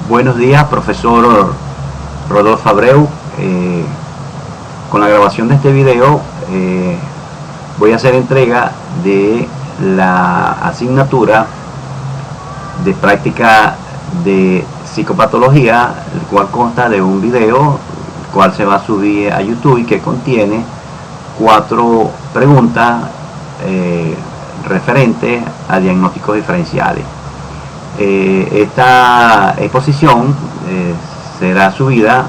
Buenos días, profesor Rodolfo Abreu. Con la grabación de este video voy a hacer entrega de la asignatura de práctica de psicopatología, el cual consta de un video, el cual se va a subir a YouTube y que contiene 4 preguntas referentes a diagnósticos diferenciales. Esta exposición será subida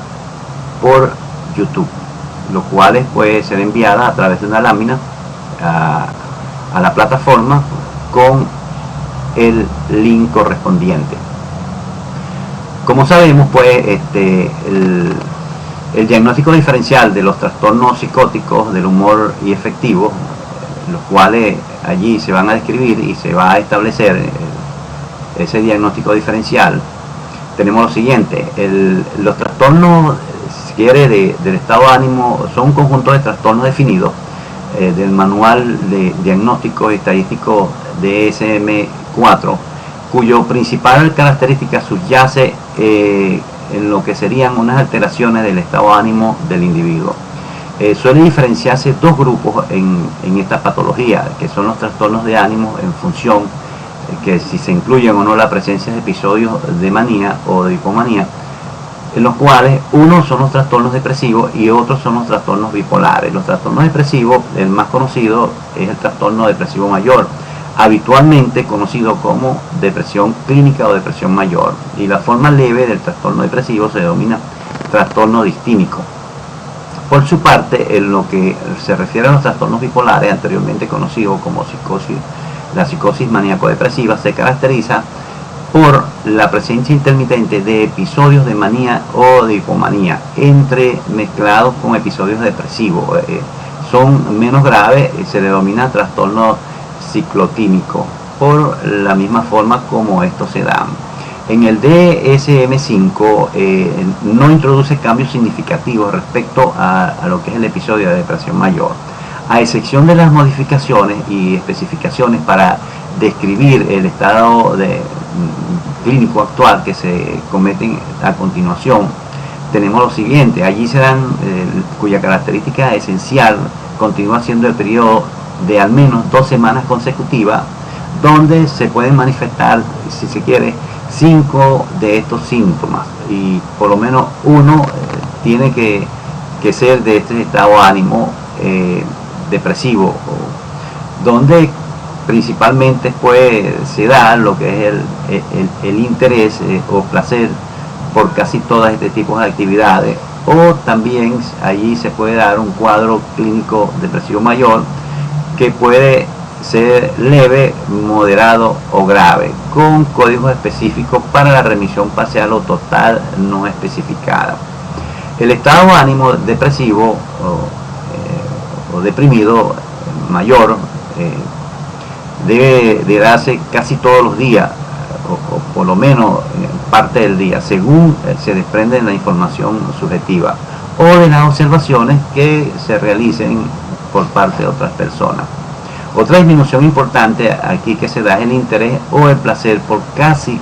por YouTube, lo cual puede ser enviada a través de una lámina a la plataforma con el link correspondiente. Como sabemos, pues el diagnóstico diferencial de los trastornos psicóticos del humor y efectivo, los cuales allí se van a describir y se va a establecer ese diagnóstico diferencial, tenemos lo siguiente. Los trastornos, si quiere, del estado de ánimo son un conjunto de trastornos definidos del manual de diagnóstico estadístico DSM-4, cuyo principal característica subyace en lo que serían unas alteraciones del estado de ánimo del individuo. Suele diferenciarse 2 grupos en esta patología, que son los trastornos de ánimo en función que si se incluyen o no la presencia de episodios de manía o de hipomanía, en los cuales unos son los trastornos depresivos y otros son los trastornos bipolares. Los trastornos depresivos, el más conocido es el trastorno depresivo mayor, habitualmente conocido como depresión clínica o depresión mayor, y la forma leve del trastorno depresivo se denomina trastorno distímico. Por su parte, en lo que se refiere a los trastornos bipolares, anteriormente conocidos como psicosis, la psicosis maníaco-depresiva se caracteriza por la presencia intermitente de episodios de manía o de hipomanía, mezclados con episodios depresivos. Son menos graves, se denomina trastorno ciclotímico, por la misma forma como estos se dan. En el DSM-5 no introduce cambios significativos respecto a lo que es el episodio de depresión mayor, a excepción de las modificaciones y especificaciones para describir el estado clínico actual que se cometen a continuación. Tenemos lo siguiente: allí se dan, cuya característica esencial continúa siendo el periodo de al menos 2 semanas consecutivas, donde se pueden manifestar, si se quiere, 5 de estos síntomas, y por lo menos uno tiene que ser de este estado de ánimo depresivo, donde principalmente pues se da lo que es el interés o placer por casi todas este tipo de actividades, o también allí se puede dar un cuadro clínico depresivo mayor que puede ser leve, moderado o grave, con códigos específicos para la remisión parcial o total no especificada. El estado de ánimo depresivo o deprimido mayor debe darse casi todos los días, o por lo menos parte del día, según se desprende de la información subjetiva o de las observaciones que se realicen por parte de otras personas. Otra disminución importante aquí que se da es el interés o el placer por casi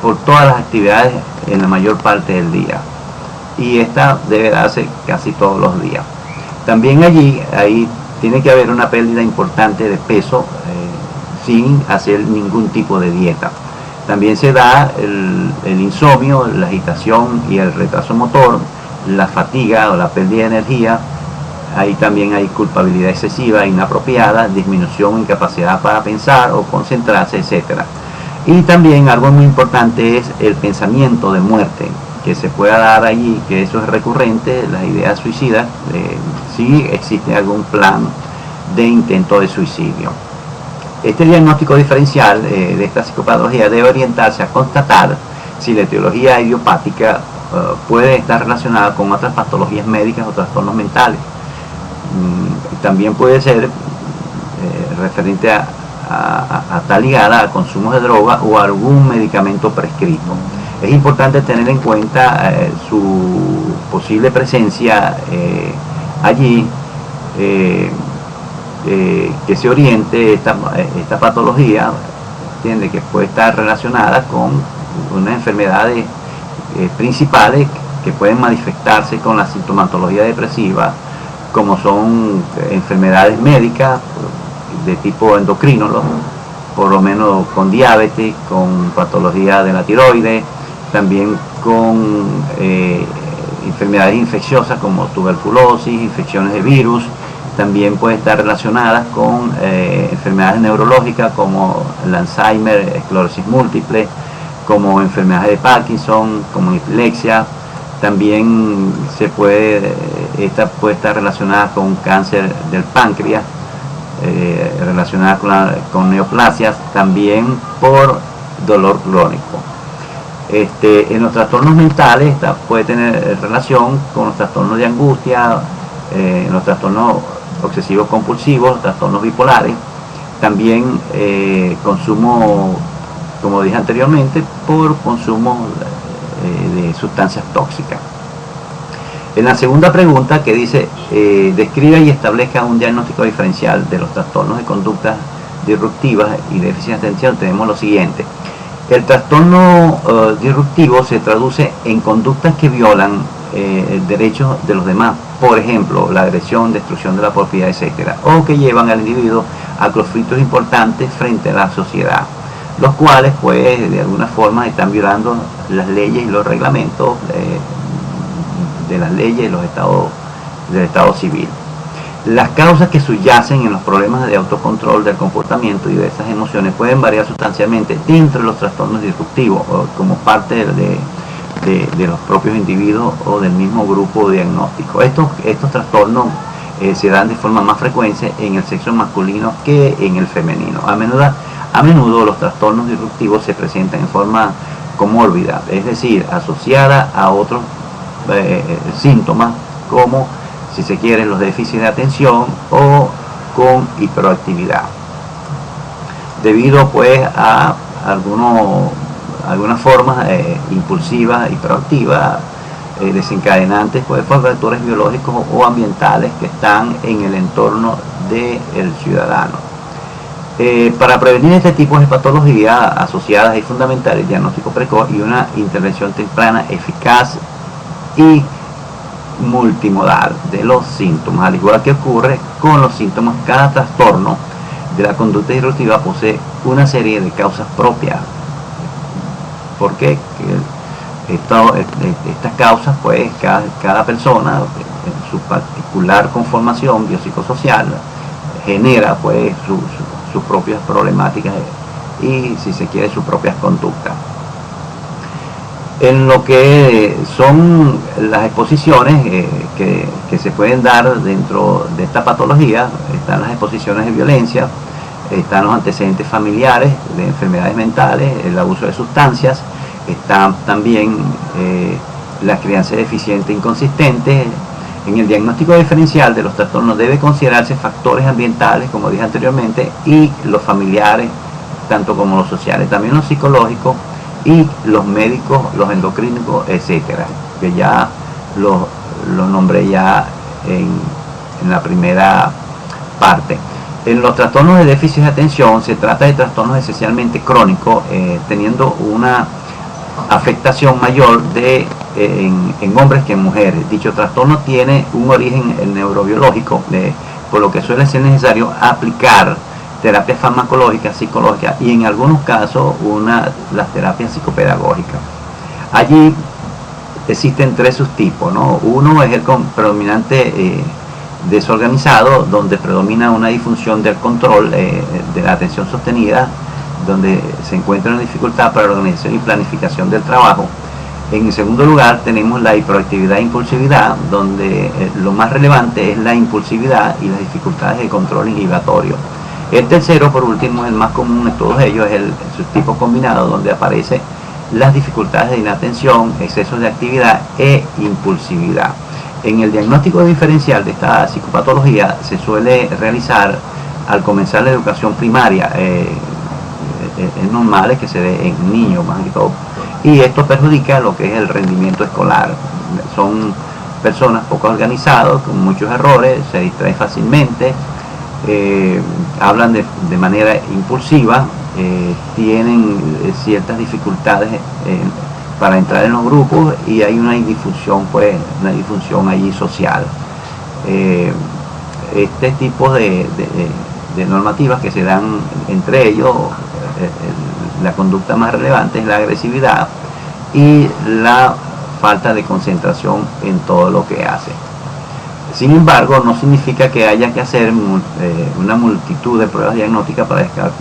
por todas las actividades en la mayor parte del día, y esta debe darse casi todos los días. También ahí tiene que haber una pérdida importante de peso sin hacer ningún tipo de dieta. También se da el insomnio, la agitación y el retraso motor, la fatiga o la pérdida de energía. Ahí también hay culpabilidad excesiva, inapropiada, disminución en capacidad para pensar o concentrarse, etc. Y también algo muy importante es el pensamiento de muerte, que se pueda dar allí, que eso es recurrente, las ideas suicidas, si existe algún plan de intento de suicidio. Este diagnóstico diferencial de esta psicopatología debe orientarse a constatar si la etiología idiopática puede estar relacionada con otras patologías médicas o trastornos mentales. También puede ser referente a estar ligada a consumo de droga o algún medicamento prescrito. Es importante tener en cuenta su posible presencia allí, que se oriente esta patología ¿entiende? Que puede estar relacionada con unas enfermedades principales que pueden manifestarse con la sintomatología depresiva, como son enfermedades médicas de tipo endocrino, por lo menos con diabetes, con patología de la tiroides, también con enfermedades infecciosas como tuberculosis, infecciones de virus. También puede estar relacionadas con enfermedades neurológicas como el Alzheimer, esclerosis múltiple, como enfermedades de Parkinson, como epilepsia. También esta puede estar relacionada con cáncer del páncreas, relacionada con neoplasias, también por dolor crónico. En los trastornos mentales esta puede tener relación con los trastornos de angustia, los trastornos obsesivos compulsivos, trastornos bipolares, también consumo, como dije anteriormente, por consumo de sustancias tóxicas. En la segunda pregunta, que dice describa y establezca un diagnóstico diferencial de los trastornos de conductas disruptivas y déficit de atención, tenemos lo siguiente. El trastorno disruptivo se traduce en conductas que violan derechos de los demás, por ejemplo, la agresión, destrucción de la propiedad, etcétera, o que llevan al individuo a conflictos importantes frente a la sociedad, los cuales pues de alguna forma están violando las leyes y los reglamentos de las leyes del Estado civil. Las causas que subyacen en los problemas de autocontrol del comportamiento y de esas emociones pueden variar sustancialmente dentro de los trastornos disruptivos o como parte de los propios individuos o del mismo grupo diagnóstico. Estos trastornos se dan de forma más frecuente en el sexo masculino que en el femenino. A menudo los trastornos disruptivos se presentan en forma comórbida, es decir, asociada a otros síntomas como, si se quiere, los déficits de atención o con hiperactividad, debido pues a algunas formas impulsivas, hiperactivas, desencadenantes pues, por factores biológicos o ambientales que están en el entorno del ciudadano. Para prevenir este tipo de patologías asociadas es fundamental el diagnóstico precoz y una intervención temprana eficaz y multimodal de los síntomas. Al igual que ocurre con los síntomas, cada trastorno de la conducta disruptiva posee una serie de causas propias. Porque estas causas, pues cada persona en su particular conformación biopsicosocial genera pues sus propias problemáticas y, si se quiere, sus propias conductas. En lo que son las exposiciones que se pueden dar dentro de esta patología, están las exposiciones de violencia, están los antecedentes familiares de enfermedades mentales, el abuso de sustancias, está también la crianza deficiente e inconsistente. En el diagnóstico diferencial de los trastornos debe considerarse factores ambientales, como dije anteriormente, y los familiares, tanto como los sociales, también los psicológicos, y los médicos, los endocrinos, etcétera, que ya los nombré ya en la primera parte. En los trastornos de déficit de atención se trata de trastornos esencialmente crónicos, teniendo una afectación mayor en hombres que en mujeres. Dicho trastorno tiene un origen neurobiológico, por lo que suele ser necesario aplicar terapias farmacológicas, psicológicas y en algunos casos las terapias psicopedagógicas. Allí existen tres subtipos, ¿no? Uno es el predominante desorganizado, donde predomina una disfunción del control de la atención sostenida, donde se encuentra una dificultad para la organización y planificación del trabajo. En segundo lugar tenemos la hiperactividad e impulsividad, donde lo más relevante es la impulsividad y las dificultades de control inhibitorio. El tercero, por último, el más común de todos ellos, es el subtipo combinado, donde aparecen las dificultades de inatención, excesos de actividad e impulsividad. En el diagnóstico diferencial de esta psicopatología se suele realizar al comenzar la educación primaria. Es normal que se dé en niños más que todo, y esto perjudica lo que es el rendimiento escolar. Son personas poco organizadas, con muchos errores, se distraen fácilmente, hablan de manera impulsiva, tienen ciertas dificultades para entrar en los grupos, y hay una disfunción, pues, una disfunción allí social. Este tipo de normativas que se dan entre ellos, la conducta más relevante es la agresividad y la falta de concentración en todo lo que hace. Sin embargo, no significa que haya que hacer una multitud de pruebas diagnósticas para descartar,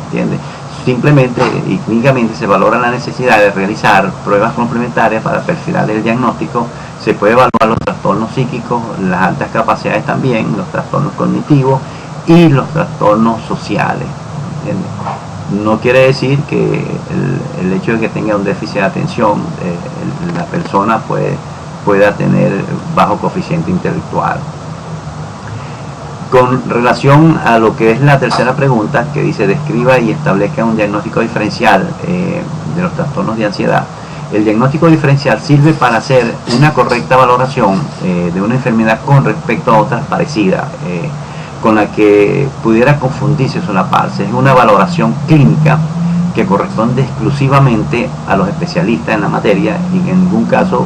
¿entiendes? Simplemente y clínicamente se valora la necesidad de realizar pruebas complementarias para perfilar el diagnóstico. Se puede evaluar los trastornos psíquicos, las altas capacidades también, los trastornos cognitivos y los trastornos sociales, ¿entiendes? No quiere decir que el hecho de que tenga un déficit de atención, la persona pueda tener bajo coeficiente intelectual. Con relación a lo que es la tercera pregunta, que dice describa y establezca un diagnóstico diferencial de los trastornos de ansiedad. El diagnóstico diferencial sirve para hacer una correcta valoración de una enfermedad con respecto a otras parecidas, con la que pudiera confundirse o solaparse. Es una valoración clínica que corresponde exclusivamente a los especialistas en la materia y en ningún caso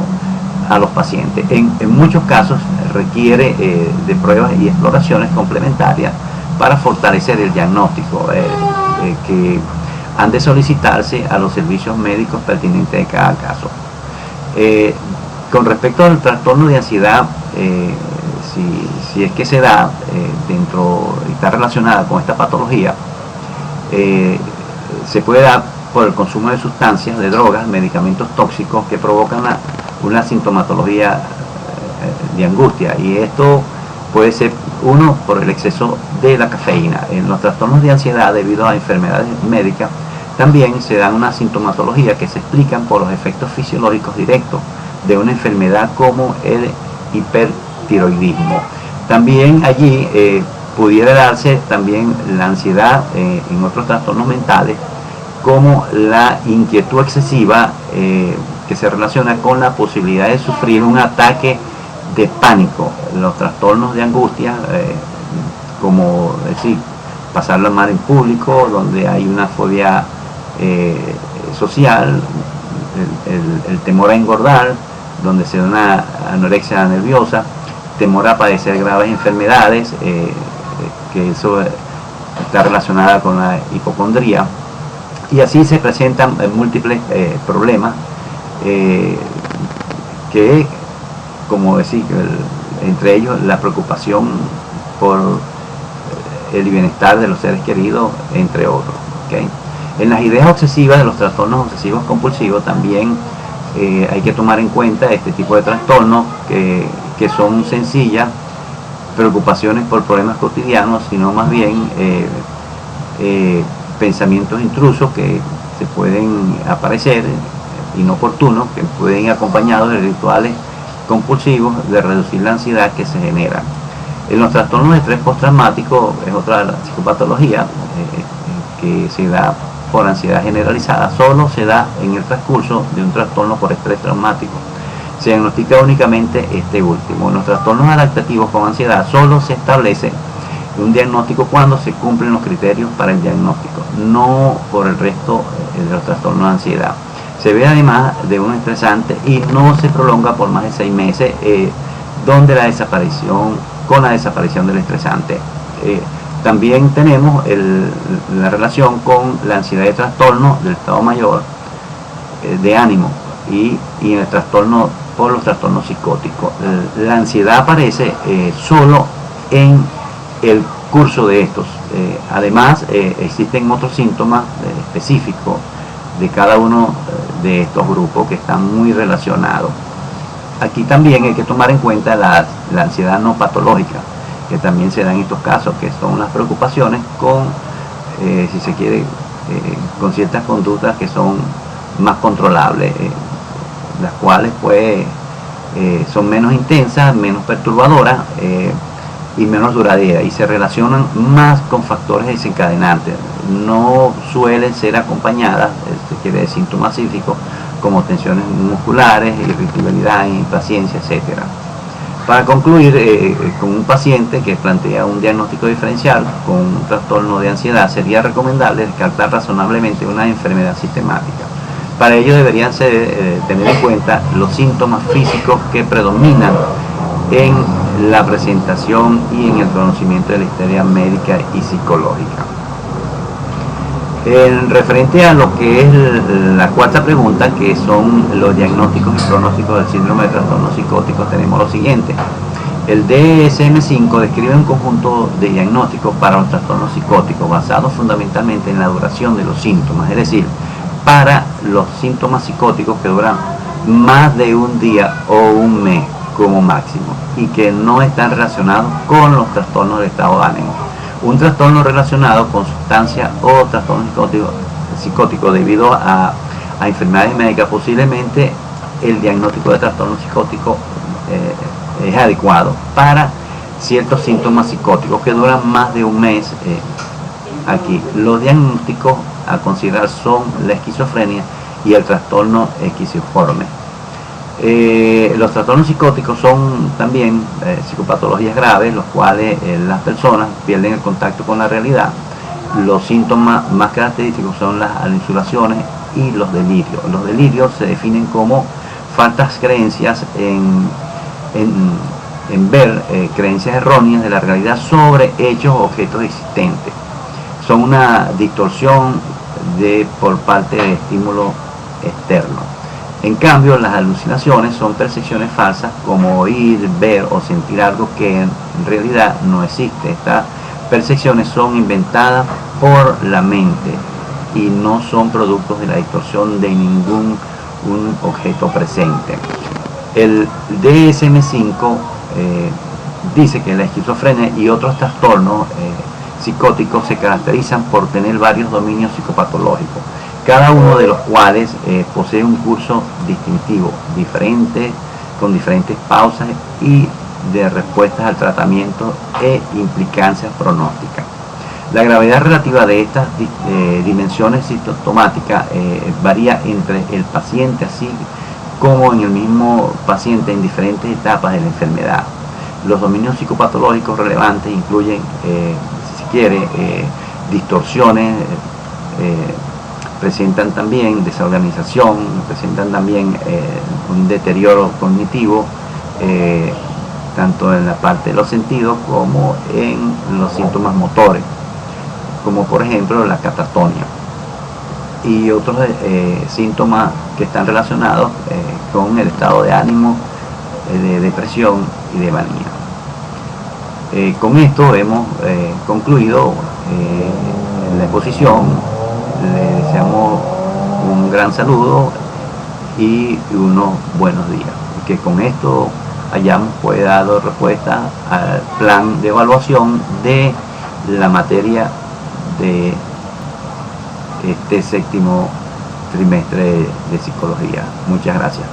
a los pacientes. En muchos casos requiere de pruebas y exploraciones complementarias para fortalecer el diagnóstico, que han de solicitarse a los servicios médicos pertinentes de cada caso. Con respecto al trastorno de ansiedad, si es que se da dentro y está relacionada con esta patología, se puede dar por el consumo de sustancias, de drogas, medicamentos tóxicos que provocan una sintomatología de angustia, y esto puede ser uno por el exceso de la cafeína. En los trastornos de ansiedad debido a enfermedades médicas también se dan una sintomatología que se explican por los efectos fisiológicos directos de una enfermedad como el hipertiroidismo. También allí pudiera darse también la ansiedad en otros trastornos mentales, como la inquietud excesiva que se relaciona con la posibilidad de sufrir un ataque de pánico. Los trastornos de angustia, como decir, pasarla mal en público, donde hay una fobia social, el temor a engordar, donde se da una anorexia nerviosa, temor a padecer graves enfermedades, que eso está relacionada con la hipocondría, y así se presentan múltiples problemas que, como decir, entre ellos la preocupación por el bienestar de los seres queridos, entre otros, ¿okay? En las ideas obsesivas de los trastornos obsesivos compulsivos también hay que tomar en cuenta este tipo de trastornos que son sencillas preocupaciones por problemas cotidianos, sino más bien pensamientos intrusos que se pueden aparecer, inoportunos, que pueden ir acompañados de rituales compulsivos de reducir la ansiedad que se genera. En los trastornos de estrés postraumático es otra psicopatología que se da por ansiedad generalizada, solo se da en el transcurso de un trastorno por estrés traumático. Se diagnostica únicamente este último. En los trastornos adaptativos con ansiedad solo se establece un diagnóstico cuando se cumplen los criterios para el diagnóstico, no por el resto de los trastornos de ansiedad. Se ve además de un estresante y no se prolonga por más de 6 meses, donde con la desaparición del estresante. También tenemos la relación con la ansiedad de trastorno del estado mayor de ánimo y el trastorno por los trastornos psicóticos. La ansiedad aparece solo en el curso de estos. Además, existen otros síntomas específicos de cada uno de estos grupos que están muy relacionados. Aquí también hay que tomar en cuenta la ansiedad no patológica, que también se da en estos casos, que son las preocupaciones con, si se quiere, con ciertas conductas que son más controlables, las cuales pues son menos intensas, menos perturbadoras y menos duraderas, y se relacionan más con factores desencadenantes. No suelen ser acompañadas, de síntomas psíquicos como tensiones musculares, irritabilidad, impaciencia, etc. Para concluir, con un paciente que plantea un diagnóstico diferencial con un trastorno de ansiedad, sería recomendable descartar razonablemente una enfermedad sistemática. Para ello deberían tener en cuenta los síntomas físicos que predominan en la presentación y en el conocimiento de la historia médica y psicológica. En referente a lo que es la cuarta pregunta, que son los diagnósticos y pronósticos del síndrome de trastornos psicóticos, tenemos lo siguiente. El DSM-5 describe un conjunto de diagnósticos para los trastornos psicóticos basados fundamentalmente en la duración de los síntomas, es decir, para los síntomas psicóticos que duran más de un día o un mes como máximo y que no están relacionados con los trastornos del estado de ánimo. Un trastorno relacionado con sustancia o trastorno psicótico debido a enfermedades médicas, posiblemente el diagnóstico de trastorno psicótico es adecuado para ciertos síntomas psicóticos que duran más de un mes. Aquí los diagnósticos a considerar son la esquizofrenia y el trastorno esquizoiforme. Los trastornos psicóticos son también psicopatologías graves, los cuales las personas pierden el contacto con la realidad. Los síntomas más característicos son las alucinaciones y los delirios. Los delirios se definen como faltas creencias en ver creencias erróneas de la realidad sobre hechos o objetos existentes. Son una distorsión por parte de estímulo externo. En cambio, las alucinaciones son percepciones falsas como oír, ver o sentir algo que en realidad no existe. Estas percepciones son inventadas por la mente y no son productos de la distorsión de ningún objeto presente. El DSM-5 dice que la esquizofrenia y otros trastornos psicóticos se caracterizan por tener varios dominios psicopatológicos, cada uno de los cuales posee un curso distintivo, diferente, con diferentes pausas y de respuestas al tratamiento e implicancias pronósticas. La gravedad relativa de estas dimensiones sintomáticas varía entre el paciente, así como en el mismo paciente en diferentes etapas de la enfermedad. Los dominios psicopatológicos relevantes incluyen, si se quiere, distorsiones, presentan también desorganización, presentan también un deterioro cognitivo, tanto en la parte de los sentidos como en los síntomas motores, como por ejemplo la catatonia y otros síntomas que están relacionados con el estado de ánimo, de depresión y de manía. Con esto hemos concluido la exposición. Le deseamos un gran saludo y unos buenos días. Que con esto hayamos dado respuesta al plan de evaluación de la materia de este séptimo trimestre de psicología. Muchas gracias.